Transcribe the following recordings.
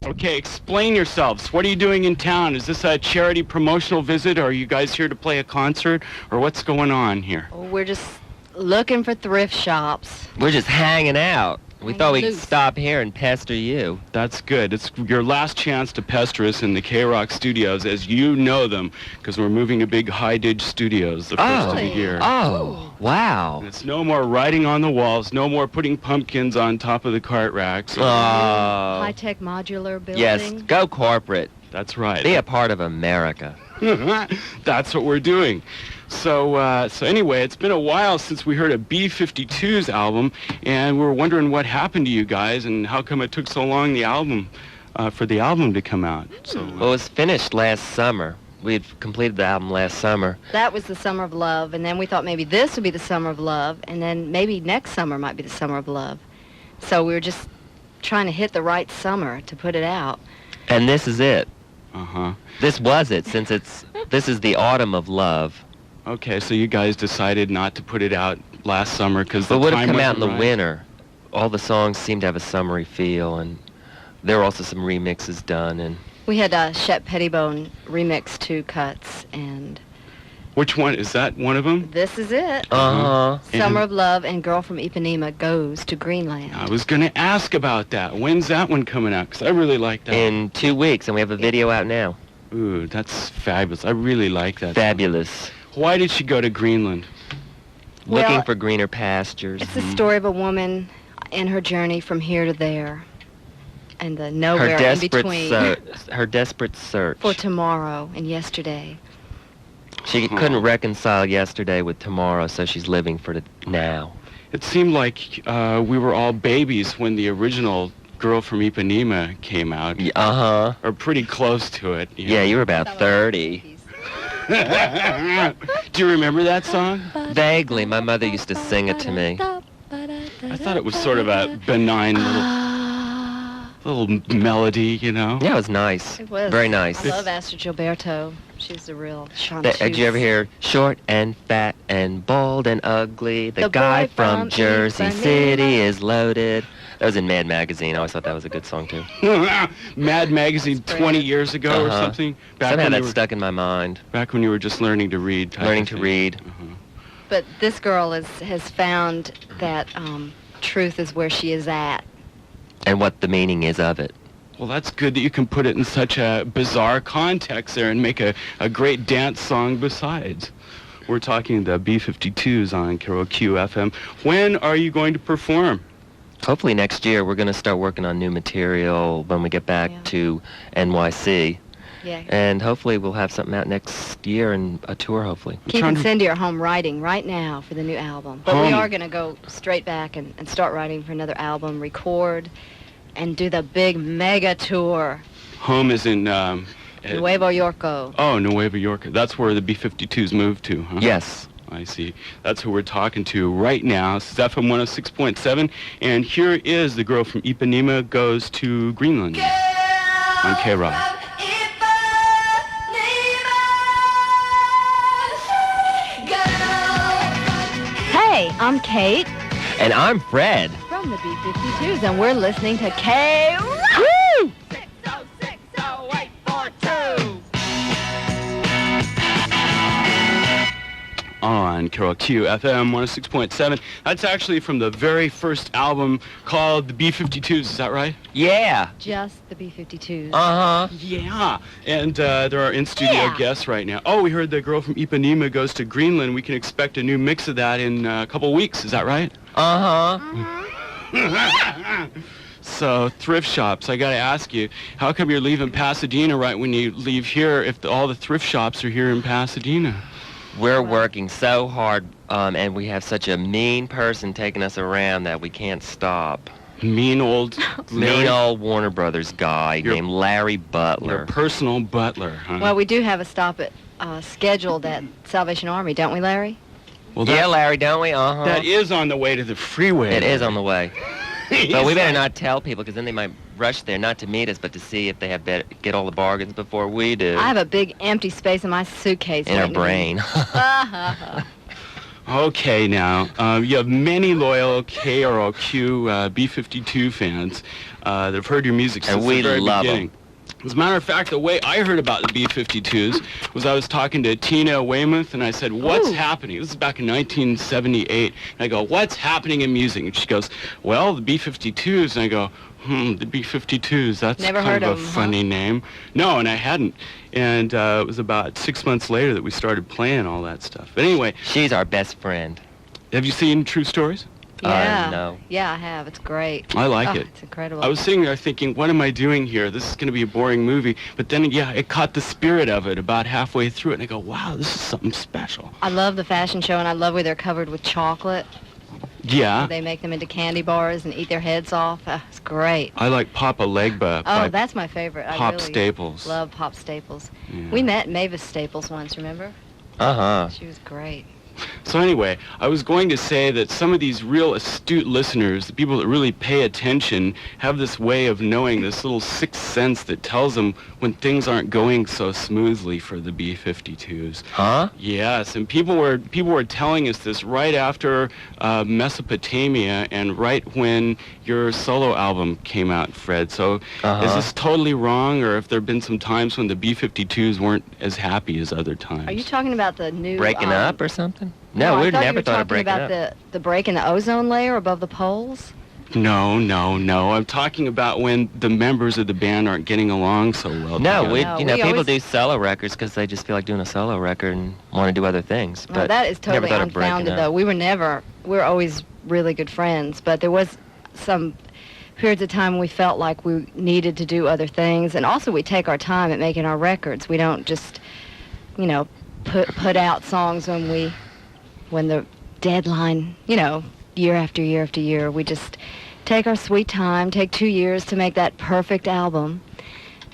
Okay, explain yourselves. What are you doing in town? Is this a charity promotional visit, or are you guys here to play a concert, or what's going on here? We're just looking for thrift shops. We're just hanging out. We Hanging thought we'd loose. stop here and pester you. That's good. It's your last chance to pester us in the K-Rock studios as you know them, because we're moving to big high-dig studios the first of the year. Oh, wow. And it's no more writing on the walls, no more putting pumpkins on top of the cart racks. Oh. High-tech modular building. Yes, go corporate. That's right. Be a part of America. That's what we're doing. So anyway, it's been a while since we heard a B-52's album, and we were wondering what happened to you guys and how come it took so long for the album to come out. So Well, it was finished last summer. We had completed the album last summer. That was the Summer of Love, and then we thought maybe this would be the Summer of Love, and then maybe next summer might be the Summer of Love. So we were just trying to hit the right summer to put it out. And this is it. Uh-huh. This was it, since this is the autumn of love. Okay, so you guys decided not to put it out last summer because But the it would have time come out in wasn't the right? winter. All the songs seemed to have a summery feel, and there were also some remixes done. And We had Shep Pettibone remix 2 cuts, and Which one? Is that one of them? this is it. uh-huh. Summer of Love and Girl from Ipanema Goes to Greenland. I was going to ask about that. When's that one coming out? Because I really like that. In 2 weeks, and we have a video out now. Ooh, that's fabulous. I really like that. Fabulous. Why did she go to Greenland? Looking Well, for greener pastures. It's the story of a woman in her journey from here to there, and the Her nowhere in desperate, between her desperate search. for tomorrow and yesterday. She couldn't reconcile yesterday with tomorrow, so she's living for the now. It seemed like we were all babies when the original Girl from Ipanema came out. Uh-huh. Or pretty close to it. Yeah, you were about 30. Do you remember that song? Vaguely, my mother used to sing it to me. I thought it was sort of a benign little melody, you know? Yeah, it was nice. It was. Very nice. I love Astrid Gilberto. She's the real chanteuse. Did you ever hear short and fat and bald and ugly? The The guy boy from from Jersey Ipanema. City is loaded. That was in Mad Magazine. I always thought that was a good song, too. Mad Magazine That's 20 great. years ago or Uh-huh. something? Somehow when that you were, stuck in my mind. back when you were just learning to read. type Learning of to thing. read. Uh-huh. But this girl has found that truth is where she is at. And what the meaning is of it. Well, that's good that you can put it in such a bizarre context there and make a great dance song besides. We're talking the B-52's on Carol Q-FM. When are you going to perform? Hopefully next year we're going to start working on new material when we get back Yeah. to NYC. Yeah. And hopefully we'll have something out next year and a tour, hopefully. Keith trying and to- Cindy are home writing right now for the new album. But we Home. are going to go straight back and start writing for another album, record, and do the big mega tour. Home is in... Nuevo Yorko. Oh, Nueva York. That's where the B-52's moved to, huh? Yes. I see. That's who we're talking to right now. This is FM 106.7. And here is the Girl from Ipanema Goes to Greenland on K-Rock. Hey, I'm Kate And I'm Fred. from the B-52's, and we're listening to K-Rock. Woo! On Carol Q FM 106.7. That's actually from the very first album called the B-52's. Is that right? Yeah. Just the B-52's. Uh-huh. Yeah. And there are in-studio Yeah. guests right now. Oh, we heard the Girl from Ipanema Goes to Greenland. We can expect a new mix of that in a couple weeks. Is that right? Uh-huh. So, thrift shops, I got to ask you, how come you're leaving Pasadena right when you leave here if all the thrift shops are here in Pasadena? We're working so hard, and we have such a mean person taking us around that we can't stop. Mean old Mean old Warner Brothers guy Your- named Larry your Butler. personal butler, huh? Well, we do have a stop at scheduled at Salvation Army, don't we, Larry? Well, Yeah, Larry, don't we? Uh-huh. that is on the way to the freeway. It is on the way. He's But we better like- not tell people, because then they might rush there, not to meet us, but to see if they have get all the bargains before we do. I have a big empty space in my suitcase. in our waiting to be- brain. Okay, now, you have many loyal KROQ B-52 fans that have heard your music since we the very love 'em. beginning. As a matter of fact, the way I heard about the B-52s was I was talking to Tina Weymouth, and I said, what's Ooh. happening? This is back in 1978. And I go, what's happening in music? And she goes, well, the B-52s. And I go, the B-52s, that's Never kind heard of of a 'em, funny name. No, and I hadn't. And it was about 6 months later that we started playing all that stuff. But anyway, She's our best friend. have you seen True Stories? Yeah. No. Yeah, I have. It's great. I like Oh, it. It's incredible. I was sitting there thinking, what am I doing here? This is going to be a boring movie. But then, yeah, it caught the spirit of it about halfway through it. And I go, wow, this is something special. I love the fashion show, and I love where they're covered with chocolate. Yeah. They make them into candy bars and eat their heads off. It's great. I like Papa Legba Oh, by that's my favorite. I Pop really Staples. love Pop Staples. Yeah. We met Mavis Staples once, remember? Uh-huh. She was great. So anyway, I was going to say that some of these real astute listeners, the people that really pay attention, have this way of knowing, this little sixth sense that tells them when things aren't going so smoothly for the B-52s. Huh? Yes, and people were telling us this right after Mesopotamia and right when your solo album came out, Fred. So is this totally wrong, or have there been some times when the B-52s weren't as happy as other times? Are you talking about the new... Breaking up or something? No, No, I we thought you never were thought of talking breaking about up. the break in the ozone layer above the poles? No. I'm talking about when the members of the band aren't getting along so well. No, together. we, No, you know, we people always- do solo records because they just feel like doing a solo record and want to do other things. No, But that is never totally thought of breaking unfounded, up. though. We were always really good friends, but there was some periods of time we felt like we needed to do other things, and also we take our time at making our records. We don't just, put out songs when the deadline, year after year after year. We just take our sweet time, take 2 years to make that perfect album,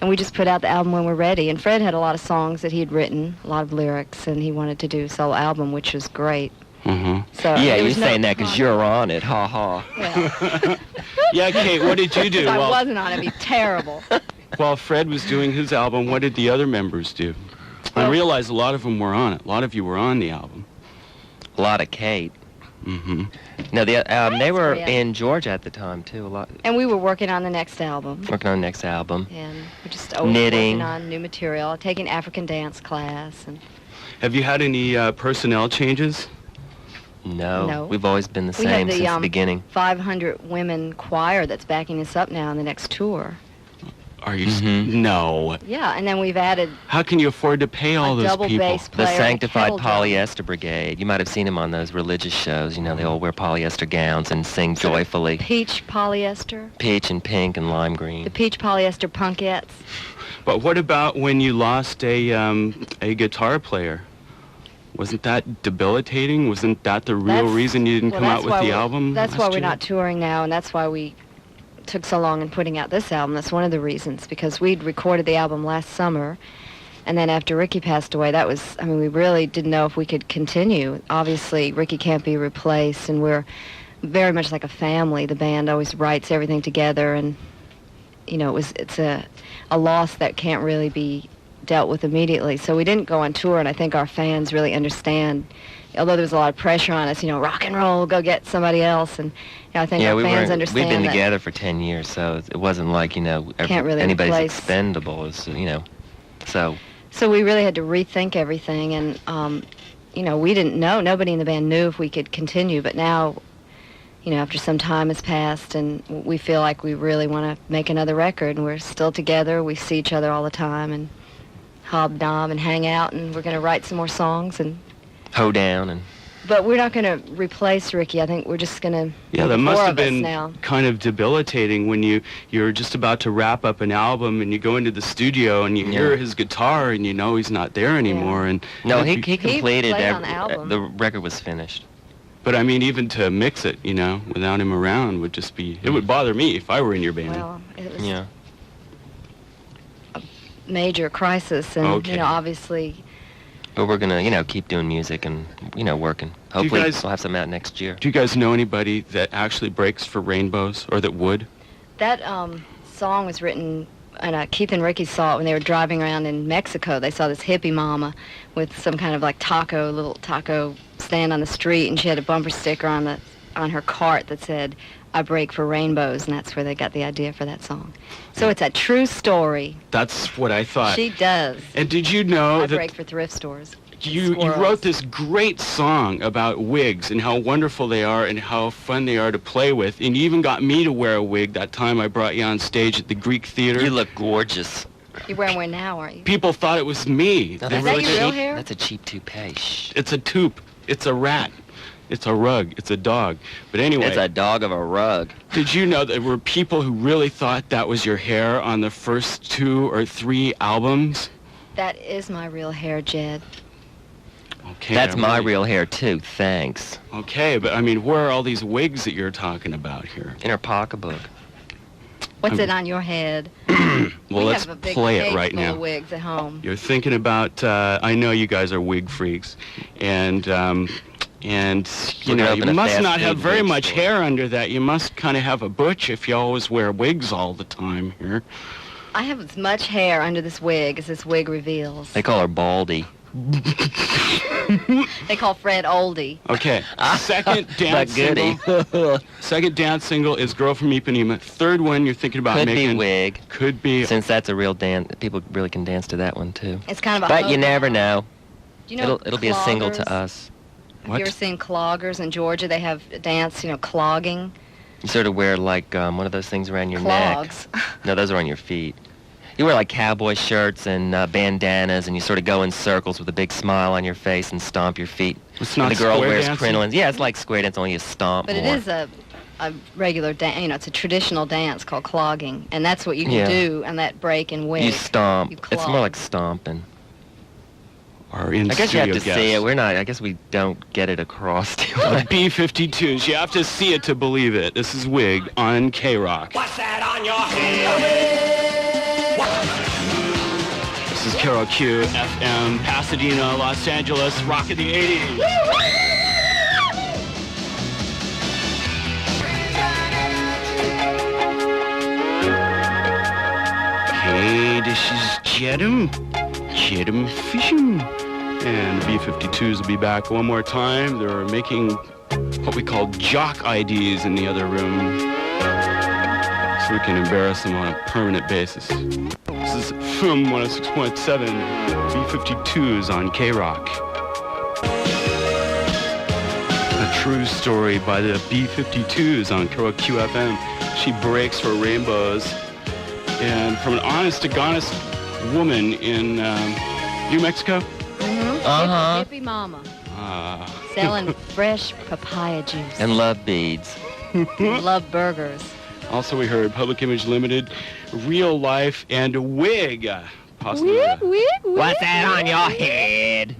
and we just put out the album when we're ready. And Fred had a lot of songs that he had written, a lot of lyrics, and he wanted to do a solo album, which was great. Mm-hmm. So Yeah, there you're was no saying that because con- you're on it. Ha ha. Well, Yeah, Kate, what did you do? if I Well, wasn't on it, it'd be terrible. while Fred was doing his album, what did the other members do? I Well- realized a lot of them were on it. A lot of you were on the album. A lot of Kate. Mm-hmm. No, they were Yeah. in Georgia at the time too. A lot And we were working on the next album. working on the next album. And we're just always Knitting. working on new material, taking African dance class. And Have you had any personnel changes? No, No. we've always been the we have same the since the beginning. 500 women choir that's backing us up now on the next tour. Are you? Mhm. No. Yeah, and then we've added How can you afford to pay all a those double people? bass The player. and Sanctified kettle drum. Polyester Brigade. You might have seen them on those religious shows. You know, they all wear polyester gowns and sing Sort of joyfully. Peach polyester. Peach and pink and lime green. The peach polyester punkettes. But what about when you lost a guitar player? Wasn't that debilitating? Wasn't that the real That's- reason you didn't well, come that's out with why the we're- album? That's last why we're year? not touring now, and that's why we took so long in putting out this album. That's one of the reasons, because we'd recorded the album last summer, and then after Ricky passed away, we really didn't know if we could continue. Obviously, Ricky can't be replaced, and we're very much like a family. The band always writes everything together, and, it's a loss that can't really be dealt with immediately. So we didn't go on tour, and I think our fans really understand. Although there was a lot of pressure on us, rock and roll, go get somebody else, and I think our fans understand we've been that. together for 10 years, so it wasn't like, Can't really anybody's replace- expendable. So So we really had to rethink everything, and we didn't know. Nobody in the band knew if we could continue, but now, after some time has passed, and we feel like we really want to make another record, and we're still together. We see each other all the time, and hobnob and hang out, and we're going to write some more songs, hoe down and but we're not going to replace Ricky. I think we're just going to. Yeah, that must four have of us been now. kind of debilitating when you're just about to wrap up an album and you go into the studio and you hear his guitar and you know he's not there anymore. And no, he that'd be- completed played on the album. the record was finished. But I mean, even to mix it, without him around would just be. It would bother me if I were in your band. Well, it was Yeah. a major crisis, and Okay. obviously. But we're gonna, keep doing music and, working. Hopefully guys- we'll have something out next year. Do you guys know anybody that actually breaks for rainbows or that would? That song was written, and Keith and Ricky saw it when they were driving around in Mexico. They saw this hippie mama with some kind of like little taco stand on the street, and she had a bumper sticker on her cart that said, "I break for rainbows," and that's where they got the idea for that song. So it's a true story. That's what I thought. She does. And did you know I that break for thrift stores. you wrote this great song about wigs and how wonderful they are and how fun they are to play with, and you even got me to wear a wig that time I brought you on stage at the Greek Theater. You look gorgeous. You're wearing one now, aren't you? People thought it was me. No, They Is were that like, your real cheap. hair? That's a cheap toupee. Shh. it's a toop. It's a rat. It's a rug. It's a dog. But anyway, It's a dog of a rug. did you know there were people who really thought that was your hair on the first 2 or 3 albums? That is my real hair, Jed. Okay. That's I my really- real hair, too. Thanks. Okay, but I mean, where are all these wigs that you're talking about here? In her pocketbook. What's it on your head? Well, We let's have a big play cage it right full now. of wigs at home. You're thinking about, I know you guys are wig freaks, and you We're gonna know, open you a must fast not have food very wig much store. hair under that. You must kind of have a butch if you always wear wigs all the time here. I have as much hair under this wig as this wig reveals. They call her Baldy. They call Fred Oldie. Okay, second dance But goody. single. Second dance single is Girl from Ipanema. Third one you're thinking about Could making. be wig. Could be. Since that's a real dance, people really can dance to that one, too. It's kind of a But you hoedown. never know. Do you know It'll be a single cloggers? to us. Have What? you ever seen cloggers in Georgia? They have a dance, clogging. You sort of wear like one of those things around your Clogs. neck. No, those are on your feet. You wear like cowboy shirts and bandanas, and you sort of go in circles with a big smile on your face and stomp your feet. It's And not the girl square wears dancing? crinolines. Yeah, it's like square dance, only you stomp But more. it is a regular dance. It's a traditional dance called clogging, and that's what you can Yeah. do on that break and wig. You stomp. You It's more clog. like stomping. Or in I guess you have to studio see it. guests. We're not. I guess we don't get it across to The you. B-52's. You have to see it to believe it. This is Wig on K-Rock. What's that on your head? This is Carol Q, FM, Pasadena, Los Angeles, rock of the 80s. Hey, this is Jedem Fishing. And the B-52's will be back one more time. They're making what we call jock IDs in the other room, so we can embarrass them on a permanent basis. This is from 106.7, B-52's on K-Rock. A true story by the B-52's on K-Rock QFM. She breaks for rainbows. And from an honest-to-goodness woman in New Mexico. Uh-huh. Hippie mama Uh, selling fresh papaya juice. And love beads. Love burgers. also, we heard Public Image Limited, Real Life, and Wig. Possibly What's that on your head?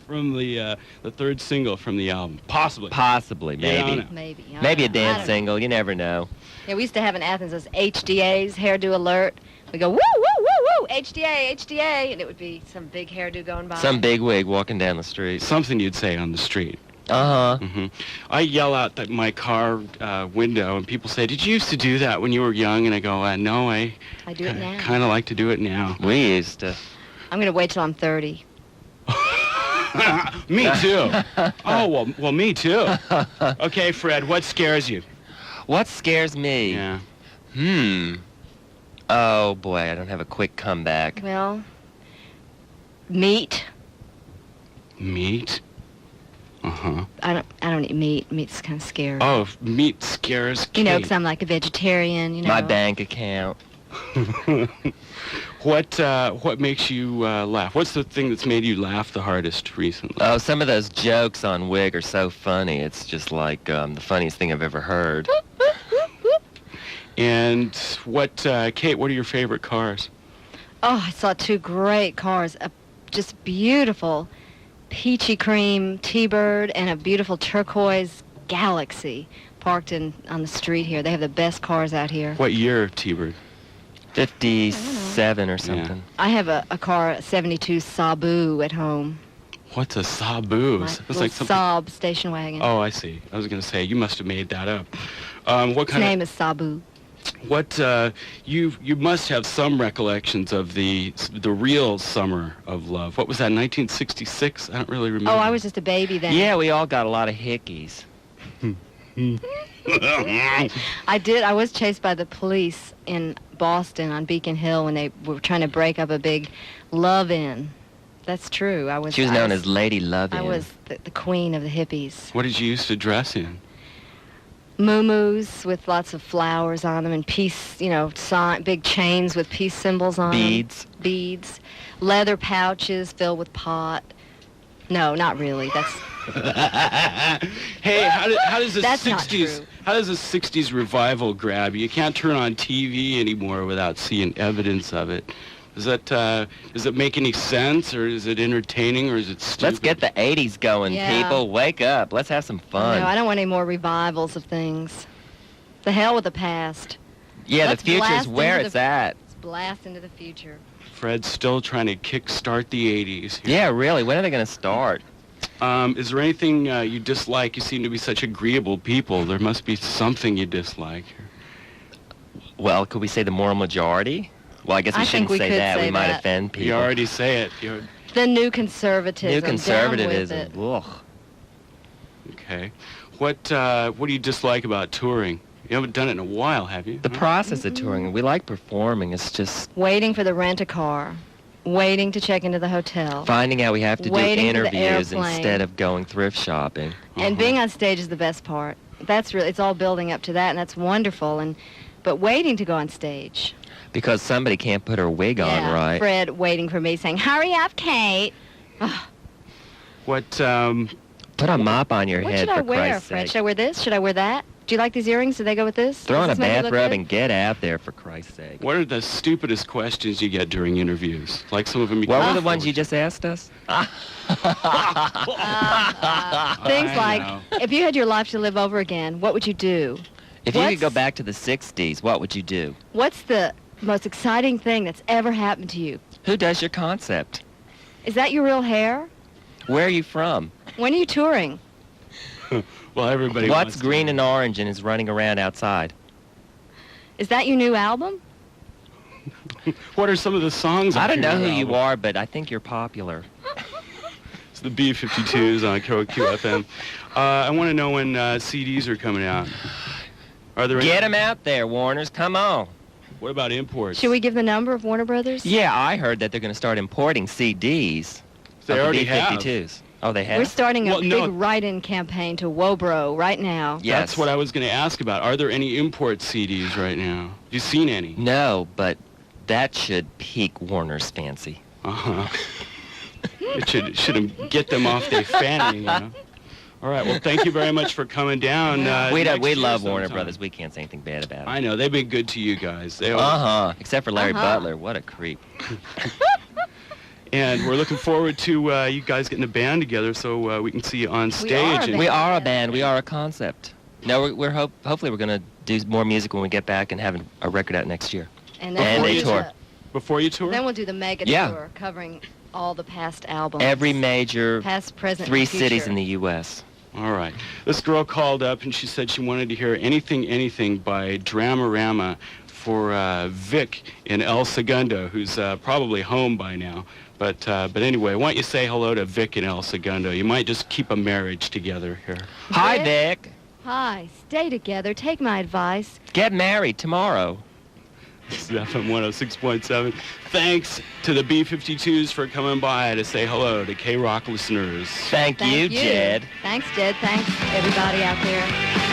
from the third single from the album. Possibly. Possibly, Yeah, I maybe. don't Maybe. I Maybe a don't know. I dance don't know. single. You never know. Yeah, we used to have in Athens those HDAs, hairdo alert. We go, woo, woo, woo, woo, HDA, HDA, and it would be some big hairdo going by. Some big wig walking down the street. Something you'd say on the street. Uh-huh. Hmm. I yell out at my car window, and people say, "Did you used to do that when you were young?" And I go, "No, I do it now. kind of like to do it now." We used to. I'm going to wait till I'm 30. Me too. Oh, well, me too. Okay, Fred, what scares you? What scares me? Yeah. Oh, boy, I don't have a quick comeback. Well, meat. Meat? Uh-huh. I don't eat meat. Meat's kind of scary. Oh, meat scares Kate. You know, because I'm like a vegetarian, My bank account. What makes you laugh? What's the thing that's made you laugh the hardest recently? Oh, some of those jokes on Wig are so funny. It's just like the funniest thing I've ever heard. And Kate, what are your favorite cars? Oh, I saw two great cars. A just beautiful peachy cream T-Bird and a beautiful turquoise Galaxy parked on the street here. They have the best cars out here. What year, T-Bird? 57 or something. I have a car, a 72 Sabu at home. What's a Sabu? My It's little like something. Saab station wagon. Oh, I see. I was going to say, you must have made that up. What Its kind name is Sabu. What you must have some recollections of the real summer of love. What was that? 1966? I don't really remember. Oh, I was just a baby then. Yeah, we all got a lot of hickeys. I did. I was chased by the police in Boston on Beacon Hill when they were trying to break up a big love-in. That's true. She was known as Lady Love-In. I was the queen of the hippies. What did you used to dress in? Moo-moos with lots of flowers on them and peace, big chains with peace symbols on Beads. them. Beads. Leather pouches filled with pot. No, not really. That's... Hey, how does the That's not 60s true. how does the 60s revival grab you? You can't turn on TV anymore without seeing evidence of it. Does it make any sense, or is it entertaining, or is it stupid? Let's get the 80s going, Yeah. people. Wake up. Let's have some fun. No, I don't want any more revivals of things. The hell with the past. Yeah, Let's the future's blast where into it's the- at. Let's blast into the future. Fred's still trying to kickstart the 80s. here. Yeah, really. When are they going to start? Is there anything you dislike? You seem to be such agreeable people. There must be something you dislike. Well, could we say the moral majority? Well, I guess we I shouldn't think we say could that. say We might that. offend people. You already say it. The new conservatism. New Down conservatism. with it. Ugh. Okay. What do you dislike about touring? You haven't done it in a while, have you? The process of touring, we like performing. It's just Waiting for the rent-a-car. Waiting to check into the hotel. finding out we have to do Waiting for the interviews airplane. instead of going thrift shopping. And being on stage is the best part. It's all building up to that, and that's wonderful. But waiting to go on stage. Because somebody can't put her wig on Yeah, right. Fred waiting for me saying, "Hurry up, Kate." What Put a mop on your What head, should I for wear, Christ's Fred? sake. Should I wear this? Should I wear that? Do you like these earrings? Do they go with this? Throw on a Does this make me look bathrobe good? and get out there, for Christ's sake. what are the stupidest questions you get during interviews? Like some of them. What were the ones you just asked us? Things I like, know. if you had your life to live over again, what would you do? If you could go What's- back to the 60s, what would you do? What's the most exciting thing that's ever happened to you? Who does your concept? Is that your real hair? Where are you from? When are you touring? Well, everybody. What's wants to green know. and orange and is running around outside? Is that your new album? What are some of the songs? I on don't know your who you album? are, but I think you're popular. It's the B-52's on KOQ-FM. I want to know when CDs are coming out. Are there? Get them out there, Warners. Come on. What about imports? Should we give the number of Warner Brothers? Yeah, I heard that they're going to start importing CDs. They of the already have. B-52's. Oh, they have? We're starting a Well, no. big write-in campaign to Wobro right now. Yes. That's what I was going to ask about. Are there any import CDs right now? Have you seen any? No, but that should pique Warner's fancy. Uh-huh. It should get them off their fanny, you know? All right, well, thank you very much for coming down. We next year love Warner sometime. Brothers. We can't say anything bad about it. I know, they've been good to you guys. They always, Except for Larry Uh-huh. Butler. What a creep. And we're looking forward to you guys getting a band together so we can see you on stage. are a and- band. We are a band. We are a concept. No, hopefully we're going to do more music when we get back and have a record out next year. And And we'll a do tour. Before you tour? Then we'll do the mega Yeah. tour covering all the past albums. Every major past, present, 3 and future. cities in the U.S. All right. This girl called up and she said she wanted to hear Anything by Dramarama for Vic in El Segundo, who's probably home by now. But anyway, why don't you say hello to Vic in El Segundo? You might just keep a marriage together here. Hi, Vic? Vic. Hi, stay together. Take my advice. Get married tomorrow. This is FM 106.7. Thanks to the B-52's for coming by to say hello to K-Rock listeners. Thank you, Jed. Thanks, Jed. Thanks, everybody out there.